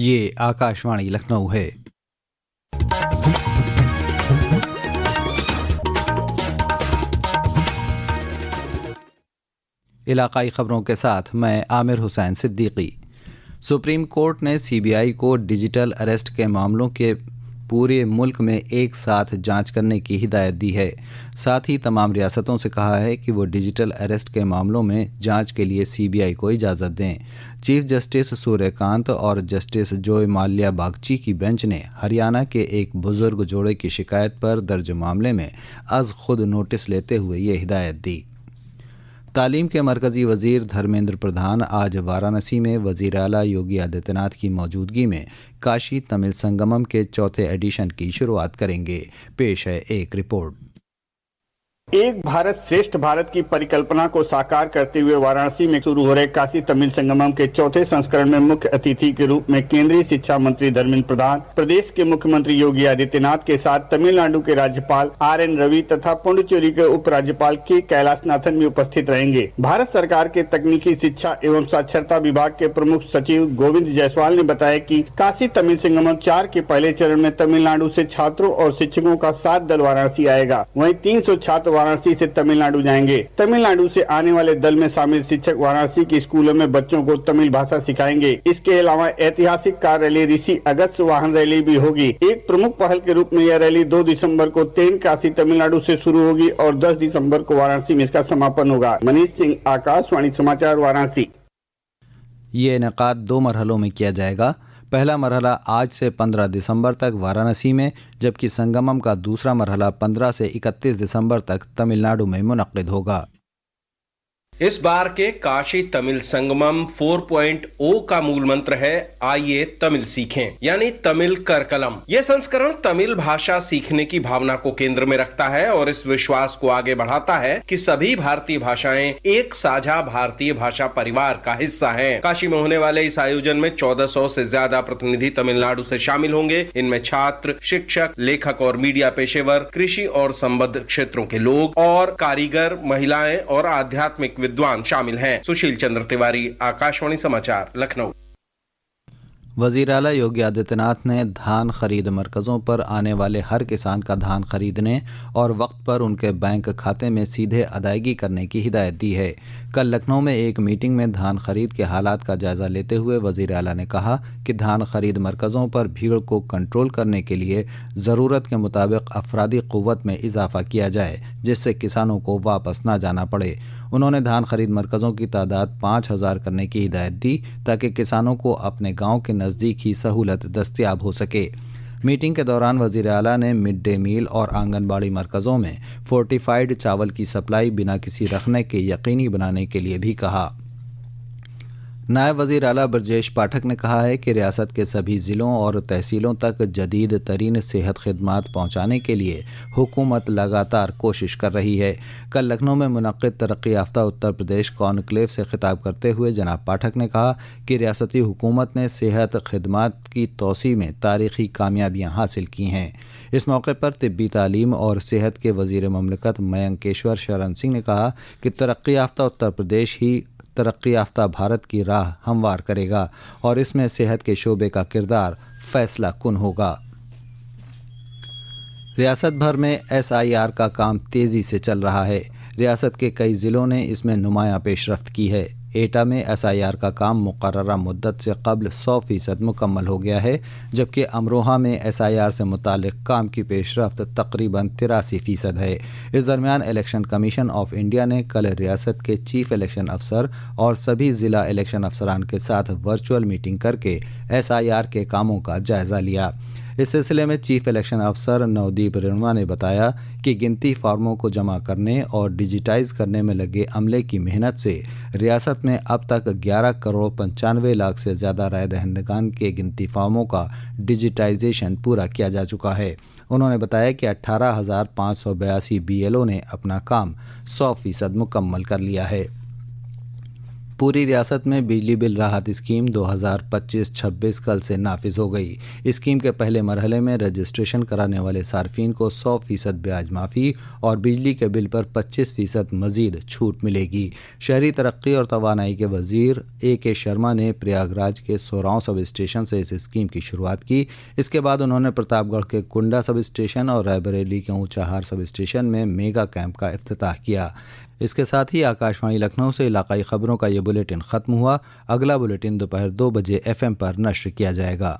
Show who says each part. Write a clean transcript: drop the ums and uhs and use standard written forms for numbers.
Speaker 1: ये आकाशवाणी लखनऊ है। इलाकाई खबरों के साथ मैं आमिर हुसैन सिद्दीकी। सुप्रीम कोर्ट ने सीबीआई को डिजिटल अरेस्ट के मामलों के पूरे मुल्क में एक साथ जांच करने की हिदायत दी है। साथ ही तमाम रियासतों से कहा है कि वो डिजिटल अरेस्ट के मामलों में जांच के लिए सीबीआई को इजाज़त दें। चीफ जस्टिस सूर्यकांत और जस्टिस जोय माल्या बागची की बेंच ने हरियाणा के एक बुजुर्ग जोड़े की शिकायत पर दर्ज मामले में अज खुद नोटिस लेते हुए ये हिदायत दी। तालीम के मरकज़ी वज़ीर धर्मेंद्र प्रधान आज वाराणसी में वज़ीर आला योगी आदित्यनाथ की मौजूदगी में काशी तमिल संगमम के चौथे एडिशन की शुरुआत करेंगे। पेश है एक रिपोर्ट।
Speaker 2: एक भारत श्रेष्ठ भारत की परिकल्पना को साकार करते हुए वाराणसी में शुरू हो रहे काशी तमिल संगमम के चौथे संस्करण में मुख्य अतिथि के रूप में केंद्रीय शिक्षा मंत्री धर्मेंद्र प्रधान, प्रदेश के मुख्यमंत्री योगी आदित्यनाथ के साथ तमिलनाडु के राज्यपाल RN रवि तथा पुडुचेरी के उपराज्यपाल के कैलाशनाथन भी उपस्थित रहेंगे। भारत सरकार के तकनीकी शिक्षा एवं साक्षरता विभाग के प्रमुख सचिव गोविंद जायसवाल ने बताया कि काशी तमिल संगमम 4 के पहले चरण में तमिलनाडु से छात्रों और शिक्षकों का 7 दल वाराणसी आएगा। वहीं 300 छात्र वाराणसी से तमिलनाडु जाएंगे। तमिलनाडु से आने वाले दल में शामिल शिक्षक वाराणसी के स्कूलों में बच्चों को तमिल भाषा सिखाएंगे। इसके अलावा ऐतिहासिक कार रैली ऋषि अगस्त वाहन रैली भी होगी। एक प्रमुख पहल के रूप में यह रैली 2 दिसंबर को तेनकाशी तमिलनाडु से शुरू होगी और 10 दिसंबर को वाराणसी में इसका समापन होगा। मनीष सिंह, आकाशवाणी समाचार, वाराणसी।
Speaker 1: ये इनेकाद 2 मरहलों में किया जाएगा। पहला मरहला आज से 15 दिसंबर तक वाराणसी में, जबकि संगमम का दूसरा मरहला 15 से 31 दिसंबर तक तमिलनाडु में मुनक्किद होगा।
Speaker 3: इस बार के काशी तमिल संगमम 4.0 का मूल मंत्र है आइए तमिल सीखें, यानी तमिल कर कलम। यह संस्करण तमिल भाषा सीखने की भावना को केंद्र में रखता है और इस विश्वास को आगे बढ़ाता है कि सभी भारतीय भाषाएं एक साझा भारतीय भाषा परिवार का हिस्सा हैं। काशी में होने वाले इस आयोजन में 1400 से ज्यादा प्रतिनिधि तमिलनाडु से शामिल होंगे। इनमें छात्र, शिक्षक, लेखक और मीडिया पेशेवर, कृषि और संबद्ध क्षेत्रों के लोग और कारीगर, महिलाएं और आध्यात्मिक विद्वान शामिल हैं। सुशील चंद्र तिवारी, आकाशवाणी समाचार, लखनऊ।
Speaker 1: वज़ीर आला योगी आदित्यनाथ ने धान खरीद मरकज़ों पर आने वाले हर किसान का धान खरीदने और वक्त पर उनके बैंक खाते में सीधे अदायगी करने की हिदायत दी है। कल लखनऊ में एक मीटिंग में धान खरीद के हालात का जायज़ा लेते हुए वज़ीर आला ने कहा कि धान खरीद मरकज़ों पर भीड़ को कंट्रोल करने के लिए ज़रूरत के मुताबिक अफरादी क़ुव्वत में इजाफ़ा किया जाए, जिससे किसानों को वापस ना जाना पड़े। उन्होंने धान खरीद मरकज़ों की तादाद 5000 करने की हिदायत दी ताकि किसानों को अपने गांव के नज़दीक ही सहूलत दस्तयाब हो सके। मीटिंग के दौरान वज़ीर आला ने मिड डे मील और आंगनबाड़ी मरकज़ों में फोर्टिफाइड चावल की सप्लाई बिना किसी रखने के यकीनी बनाने के लिए भी कहा। नायब वज़ीर आला ब्रजेश पाठक ने कहा है कि रियासत के सभी ज़िलों और तहसीलों तक जदीद तरीन सेहत खिदमात पहुँचाने के लिए हुकूमत लगातार कोशिश कर रही है। कल लखनऊ में मुनक़्क़िद तरक्की याफ्ता उत्तर प्रदेश कॉन्क्लेव से खिताब करते हुए जनाब पाठक ने कहा कि रियासती हुकूमत ने सेहत खिदमात की तोसी में तारीख़ी कामयाबियाँ हासिल की हैं। इस मौके पर तिब्बी तालीम और सेहत के वज़ीर ममलकत मयंकेश्वर शरण सिंह ने कहा कि तरक्की याफ्ता उत्तर प्रदेश ही तरक्की याफ्ता भारत की राह हमवार करेगा और इसमें सेहत के शोबे का किरदार फैसला कुन होगा। रियासत भर में SIR का काम तेज़ी से चल रहा है। रियासत के कई ज़िलों ने इसमें नुमायाँ पेशरफ्त की है। एटा में SIR का काम मुकर्ररा मुद्दत से कबल 100% मुकम्मल हो गया है, जबकि अमरोहा में SIR से मुतालिक काम की पेशरफ्त तकरीबन 83% है। इस दरमियान इलेक्शन कमीशन ऑफ इंडिया ने कल रियासत के चीफ इलेक्शन अफसर और सभी ज़िला इलेक्शन अफसरान के साथ वर्चुअल मीटिंग करके SIR के कामों का जायज़ा लिया। इस सिलसिले में चीफ इलेक्शन अफसर नवदीप रेणुआ ने बताया कि गिनती फार्मों को जमा करने और डिजिटाइज करने में लगे अमले की मेहनत से रियासत में अब तक 11 करोड़ 95 लाख से ज़्यादा राय दहिंदगान के गिनती फार्मों का डिजिटाइजेशन पूरा किया जा चुका है। उन्होंने बताया कि 18,582 BLO ने अपना काम 100% मुकम्मल कर लिया है। पूरी रियासत में बिजली बिल राहत स्कीम 2025-26 कल से नाफिज हो गई। स्कीम के पहले मरहले में रजिस्ट्रेशन कराने वाले सार्फिन को 100% ब्याज माफ़ी और बिजली के बिल पर 25% मजीद छूट मिलेगी। शहरी तरक्की और तवानाई के वजीर A.K. शर्मा ने प्रयागराज के सोराव सब स्टेशन से इस स्कीम की शुरुआत की। इसके बाद उन्होंने प्रतापगढ़ के कुंडा सब स्टेशन और रायबरेली के ऊंचाहार सब स्टेशन में मेगा कैंप का इफ्तिताह किया। इसके साथ ही आकाशवाणी लखनऊ से इलाकाई खबरों का ये बुलेटिन ख़त्म हुआ। अगला बुलेटिन दोपहर 2 बजे FM पर नश्र किया जाएगा।